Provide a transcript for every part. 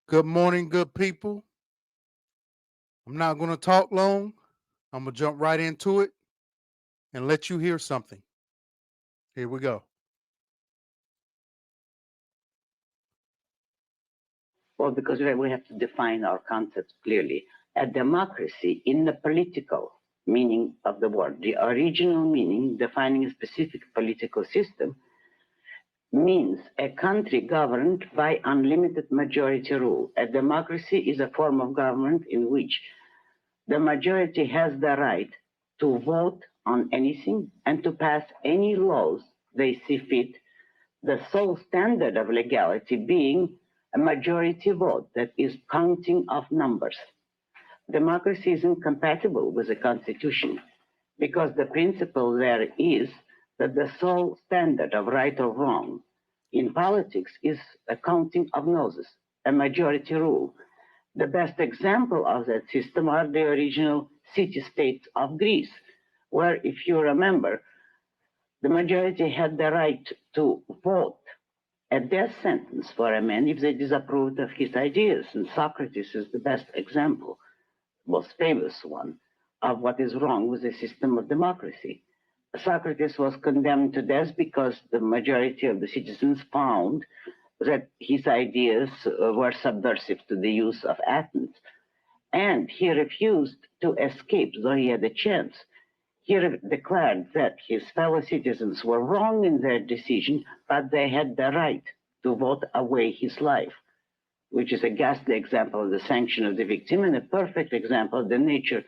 Good morning, good people. I'm not going to talk long. I'm going to jump right into it and let you hear something. Here we go. Well, because we have to define our concepts clearly. A democracy, in the political meaning of the word, the original meaning, defining a specific political system, means a country governed by unlimited majority rule. A democracy is a form of government in which the majority has the right to vote on anything and to pass any laws they see fit, the sole standard of legality being a majority vote, that is, counting of numbers. Democracy is incompatible with the Constitution because the principle there is that the sole standard of right or wrong in politics is a counting of noses, a majority rule. The best example of that system are the original city-states of Greece, where, if you remember, the majority had the right to vote a death sentence for a man if they disapproved of his ideas. And Socrates is the best example, most famous one, of what is wrong with the system of democracy. Socrates was condemned to death because the majority of the citizens found that his ideas were subversive to the use of Athens. And he refused to escape, though he had a chance. He declared that his fellow citizens were wrong in their decision, but they had the right to vote away his life, which is a ghastly example of the sanction of the victim and a perfect example of the nature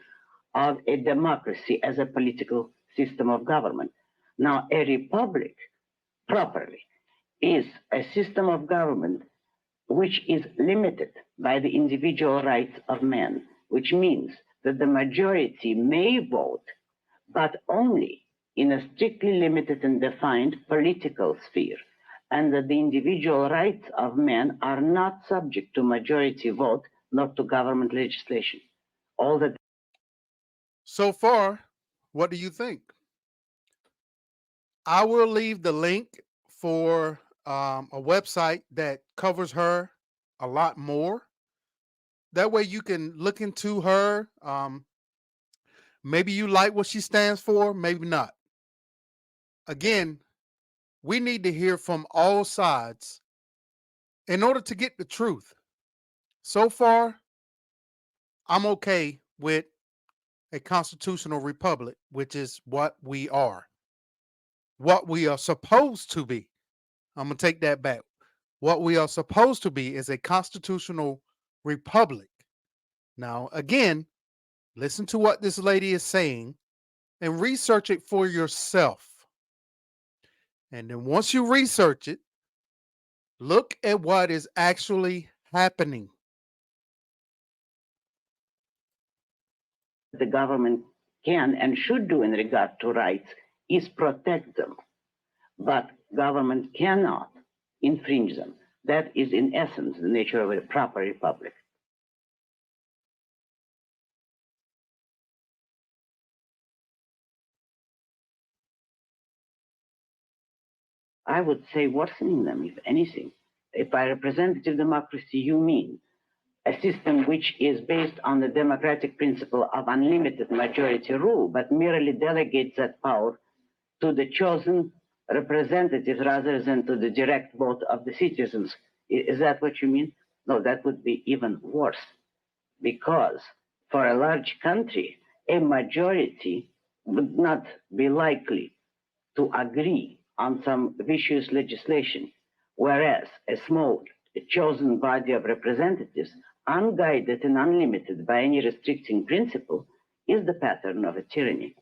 of a democracy as a political system of government. Now, a republic, properly, is a system of government which is limited by the individual rights of man, which means that the majority may vote, but only in a strictly limited and defined political sphere, and that the individual rights of men are not subject to majority vote, not to government legislation. All that. So far, what do you think? I will leave the link for a website that covers her a lot more. That way you can look into her. Maybe you like what she stands for, maybe not. Again, we need to hear from all sides in order to get the truth. So far, I'm okay with a constitutional republic, which is what we are supposed to be. I'm going to take that back. What we are supposed to be is a constitutional republic. Now, again, listen to what this lady is saying and research it for yourself. And then once you research it, look at what is actually happening. The government can and should do in regard to rights is protect them, but government cannot infringe them. That is, in essence, the nature of a proper republic. I would say worsening them, if anything. If by representative democracy you mean a system which is based on the democratic principle of unlimited majority rule, but merely delegates that power to the chosen representatives rather than to the direct vote of the citizens. Is that what you mean? No, that would be even worse, because for a large country, a majority would not be likely to agree on some vicious legislation, whereas a small chosen body of representatives, unguided and unlimited by any restricting principle, is the pattern of a tyranny.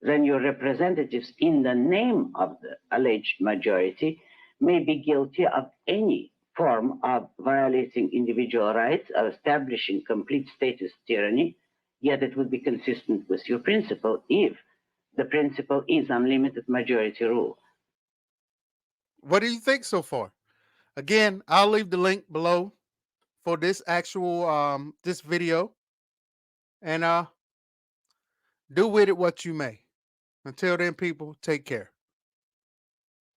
Then your representatives, in the name of the alleged majority, may be guilty of any form of violating individual rights, of establishing complete status tyranny, yet it would be consistent with your principle if the principle is unlimited majority rule. What do you think so far? Again, I'll leave the link below for this actual this video, and do with it what you may. Until then, people, take care.